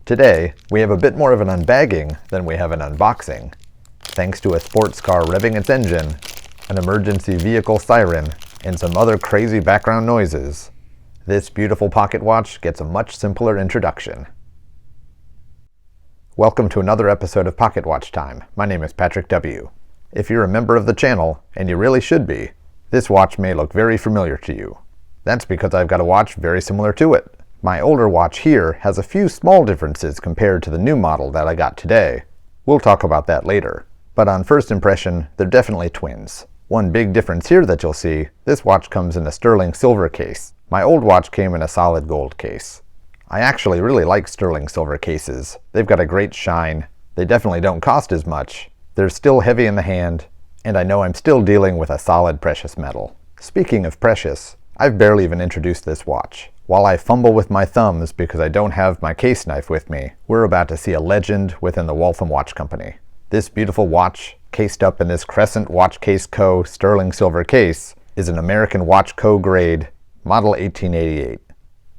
Today, we have a bit more of an unbagging than we have an unboxing. Thanks to a sports car revving its engine, an emergency vehicle siren, and some other crazy background noises, this beautiful pocket watch gets a much simpler introduction. Welcome to another episode of Pocket Watch Time. My name is Patrick W. If you're a member of the channel, and you really should be, this watch may look very familiar to you. That's because I've got a watch very similar to it. My older watch here has a few small differences compared to the new model that I got today. We'll talk about that later. But on first impression, they're definitely twins. One big difference here that you'll see, this watch comes in a sterling silver case. My old watch came in a solid gold case. I actually really like sterling silver cases. They've got a great shine. They definitely don't cost as much. They're still heavy in the hand, and I know I'm still dealing with a solid precious metal. Speaking of precious, I've barely even introduced this watch. While I fumble with my thumbs because I don't have my case knife with me, we're about to see a legend within the Waltham Watch Company. This beautiful watch, cased up in this Crescent Watch Case Co. sterling silver case, is an American Watch Co. grade, model 1888.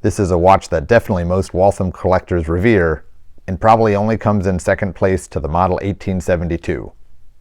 This is a watch that definitely most Waltham collectors revere, and probably only comes in second place to the model 1872.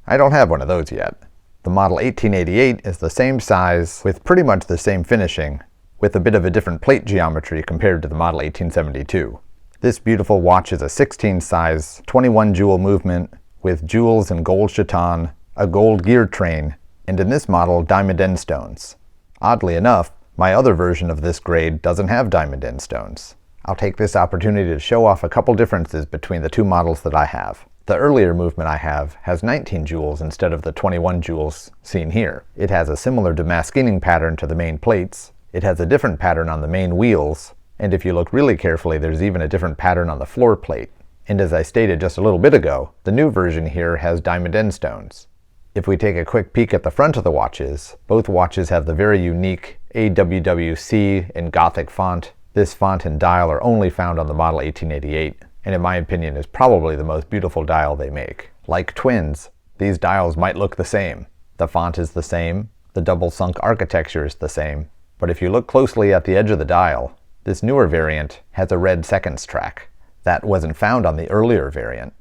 I don't have one of those yet. The model 1888 is the same size, with pretty much the same finishing, with a bit of a different plate geometry compared to the model 1872. This beautiful watch is a 16 size, 21 jewel movement, with jewels and gold chaton, a gold gear train, and in this model, diamond end stones. Oddly enough, my other version of this grade doesn't have diamond end stones. I'll take this opportunity to show off a couple differences between the two models that I have. The earlier movement I have has 19 jewels instead of the 21 jewels seen here. It has a similar damascening pattern to the main plates. It has a different pattern on the main wheels, and if you look really carefully, there's even a different pattern on the floor plate. And as I stated just a little bit ago, the new version here has diamond end stones. If we take a quick peek at the front of the watches, both watches have the very unique AWWC in Gothic font. This font and dial are only found on the model 1888, and in my opinion is probably the most beautiful dial they make. Like twins, these dials might look the same. The font is the same, the double sunk architecture is the same, but if you look closely at the edge of the dial, this newer variant has a red seconds track. That wasn't found on the earlier variant.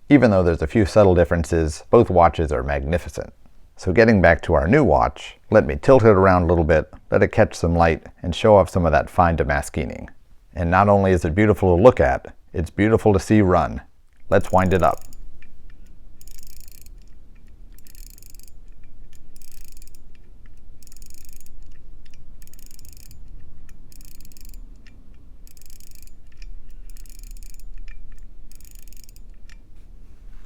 Even though there's a few subtle differences, both watches are magnificent. So getting back to our new watch, let me tilt it around a little bit, let it catch some light, and show off some of that fine damascening. And not only is it beautiful to look at, it's beautiful to see run. Let's wind it up.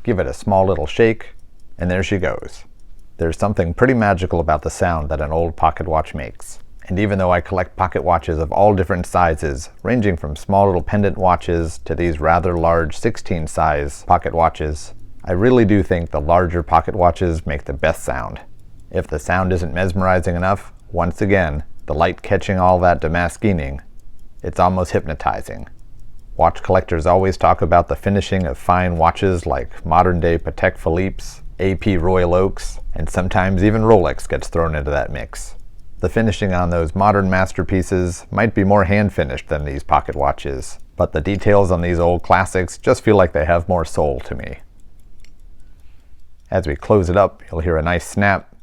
Give it a small little shake, and there she goes. There's something pretty magical about the sound that an old pocket watch makes. And even though I collect pocket watches of all different sizes, ranging from small little pendant watches to these rather large 16 size pocket watches, I really do think the larger pocket watches make the best sound. If the sound isn't mesmerizing enough, once again, the light catching all that damascening, it's almost hypnotizing. Watch collectors always talk about the finishing of fine watches like modern-day Patek Philippe's, AP Royal Oaks, and sometimes even Rolex gets thrown into that mix. The finishing on those modern masterpieces might be more hand-finished than these pocket watches, but the details on these old classics just feel like they have more soul to me. As we close it up, you'll hear a nice snap,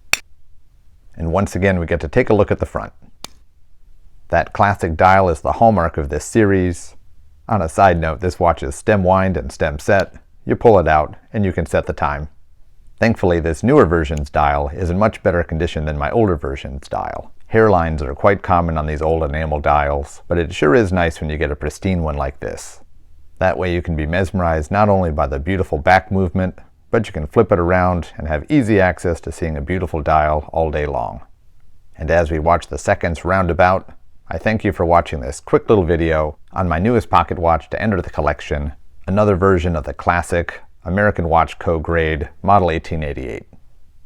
and once again we get to take a look at the front. That classic dial is the hallmark of this series. On a side note, this watch is stem wind and stem set. You pull it out and you can set the time. Thankfully, this newer version's dial is in much better condition than my older version's dial. Hairlines are quite common on these old enamel dials, but it sure is nice when you get a pristine one like this. That way you can be mesmerized not only by the beautiful back movement, but you can flip it around and have easy access to seeing a beautiful dial all day long. And as we watch the seconds round about, I thank you for watching this quick little video on my newest pocket watch to enter the collection, another version of the classic American Watch Co. grade model 1888.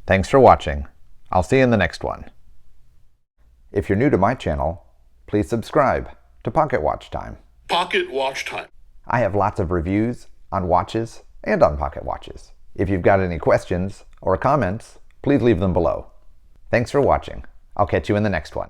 Thanks for watching. I'll see you in the next one. If you're new to my channel, please subscribe to Pocket Watch Time. Pocket Watch Time. I have lots of reviews on watches and on pocket watches. If you've got any questions or comments, please leave them below. Thanks for watching. I'll catch you in the next one.